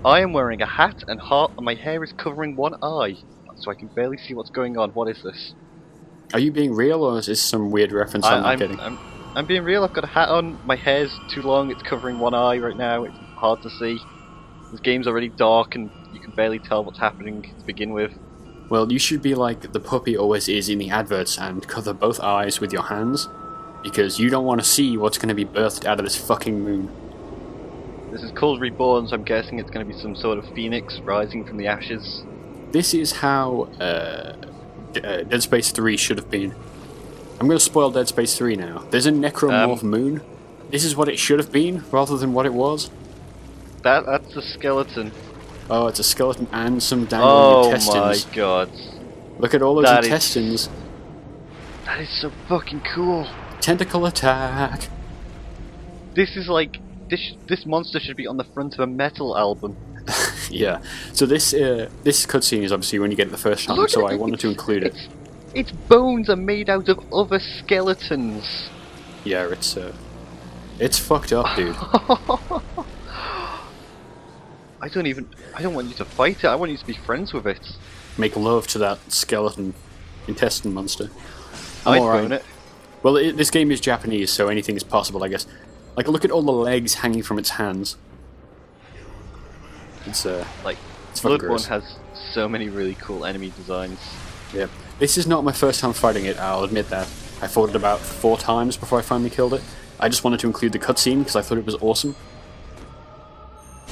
I am wearing a hat and my hair is covering one eye, so I can barely see what's going on. What is this? Are you being real, or is this some weird reference I'm not getting? I'm being real. I've got a hat on. My hair's too long. It's covering one eye right now. It's hard to see. This game's already dark, and you can barely tell what's happening to begin with. Well, you should be like the puppy always is in the adverts and cover both eyes with your hands, because you don't want to see what's going to be birthed out of this fucking moon. This is called Reborn, so I'm guessing it's going to be some sort of phoenix rising from the ashes. This is how Dead Space 3 should have been. I'm going to spoil Dead Space 3 now. There's a necromorph moon. This is what it should have been, rather than what it was. That's a skeleton. Oh, it's a skeleton and some dangling intestines. Oh my god. Look at all those intestines. That is so fucking cool. Tentacle attack. This is like... This monster should be on the front of a metal album. Yeah. So this cutscene is obviously when you get it the first time, so I wanted to include it. Its bones are made out of other skeletons. Yeah, it's fucked up, dude. I don't want you to fight it, I want you to be friends with it. Make love to that skeleton intestine monster. I'd bone it. Well, this game is Japanese, so anything is possible, I guess. Like, look at all the legs hanging from its hands. It's Bloodborne has so many really cool enemy designs. Yeah. This is not my first time fighting it, I'll admit that. I fought it about 4 times before I finally killed it. I just wanted to include the cutscene because I thought it was awesome.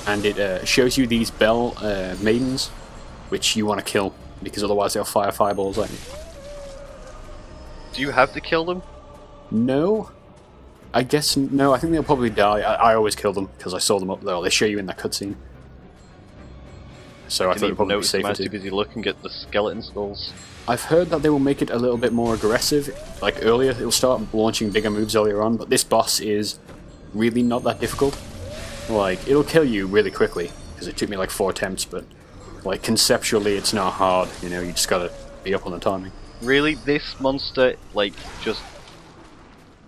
And it shows you these bell maidens, which you want to kill, because otherwise they'll fire fireballs at you. Do you have to kill them? No. I guess no, I think they'll probably die. I always kill them, because I saw them up there. They show you in that cutscene. So I thought it would probably be safer to. Too busy looking at the skeleton skulls. I've heard that they will make it a little bit more aggressive. Like earlier, it'll start launching bigger moves earlier on, but this boss is really not that difficult. Like, it'll kill you really quickly, because it took me like 4 attempts, but like conceptually it's not hard, you know, you just gotta be up on the timing. Really? This monster, like, just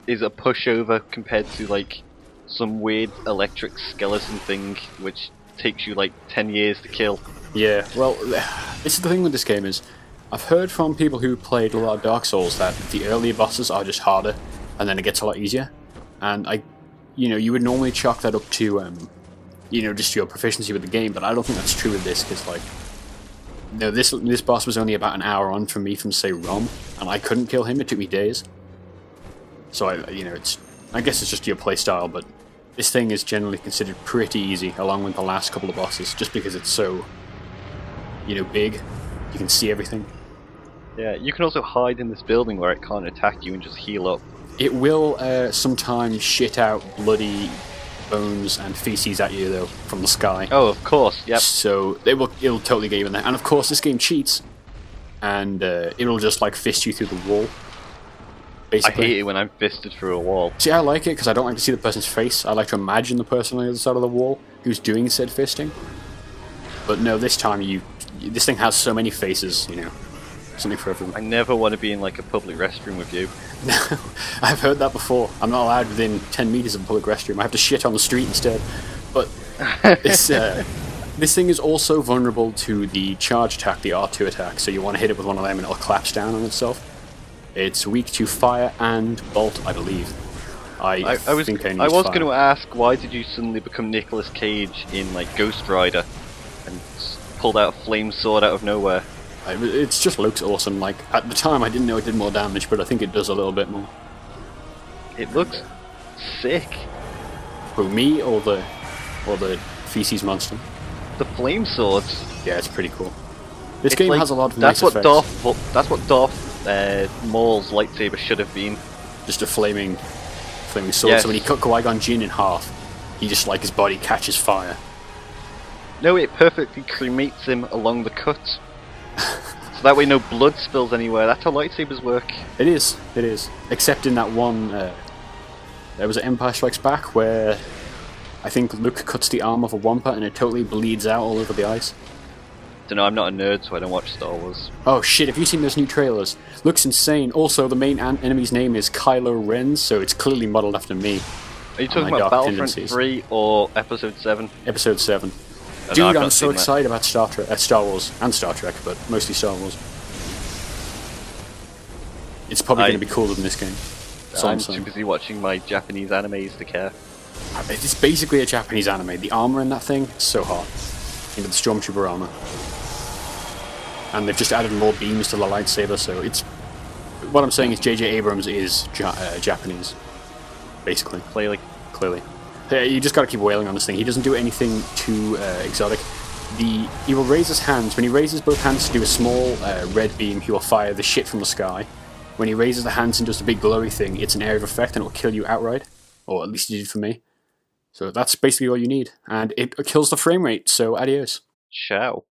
is a pushover compared to like some weird electric skeleton thing which takes you like 10 years to kill. Yeah, well, this is the thing with this game is, I've heard from people who played a lot of Dark Souls that the earlier bosses are just harder, and then it gets a lot easier. And you would normally chalk that up to, just your proficiency with the game, but I don't think that's true with this, because like, this boss was only about an hour on from me from, say, Rom, and I couldn't kill him, it took me days. So, I guess it's just your playstyle, but this thing is generally considered pretty easy, along with the last couple of bosses, just because it's so, big, you can see everything. Yeah, you can also hide in this building where it can't attack you and just heal up. It will sometimes shit out bloody bones and feces at you, though, from the sky. Oh, of course, yep. So it'll totally get you in there. And of course, this game cheats, and it'll just like fist you through the wall. Basically. I hate it when I'm fisted through a wall. See, I like it because I don't like to see the person's face. I like to imagine the person on the other side of the wall who's doing said fisting. But no, this time this thing has so many faces, something for everyone. I never want to be in like a public restroom with you. No, I've heard that before. I'm not allowed within 10 meters of a public restroom. I have to shit on the street instead. But this thing is also vulnerable to the charge attack, the R2 attack. So you want to hit it with one of them and it'll collapse down on itself. It's weak to fire and bolt, I believe. I was going to ask, why did you suddenly become Nicolas Cage in like Ghost Rider and pulled out a flame sword out of nowhere? It just looks awesome. Like, at the time I didn't know it did more damage, but I think it does a little bit more. It looks sick. Who, me or the feces monster? The flame swords. Yeah, it's pretty cool. This game has a lot of that's nice what effects. That's what Darth Maul's lightsaber should have been. Just a flaming sword. Yes. So when he cut Qui-Gon Jinn in half, he just like his body catches fire. No, it perfectly cremates him along the cut. So that way no blood spills anywhere. That's how lightsabers work. It is. Except in that one, there was an Empire Strikes Back where I think Luke cuts the arm off a Wampa and it totally bleeds out all over the ice. Don't know, I'm not a nerd, so I don't watch Star Wars. Oh shit, have you seen those new trailers? Looks insane. Also, the main enemy's name is Kylo Ren, so it's clearly modelled after me. Are you talking about Battlefront 3 or Episode 7? Episode 7. No, Dude, I've I'm not so seen that. excited about Star Wars and Star Trek, but mostly Star Wars. It's probably going to be cooler than this game. That's all I'm I'm too saying. busy watching my Japanese animes to care. It's basically a Japanese anime. The armor in that thing is so hot. You know, the Stormtrooper armor. And they've just added more beams to the lightsaber, so it's... What I'm saying is J.J. Abrams is Japanese, basically. Clearly. You just gotta keep wailing on this thing. He doesn't do anything too exotic. He will raise his hands. When he raises both hands to do a small red beam, he will fire the shit from the sky. When he raises the hands and does the big glowy thing, it's an area of effect and it will kill you outright. Or at least it did for me. So that's basically all you need. And it kills the frame rate, so adios. Ciao.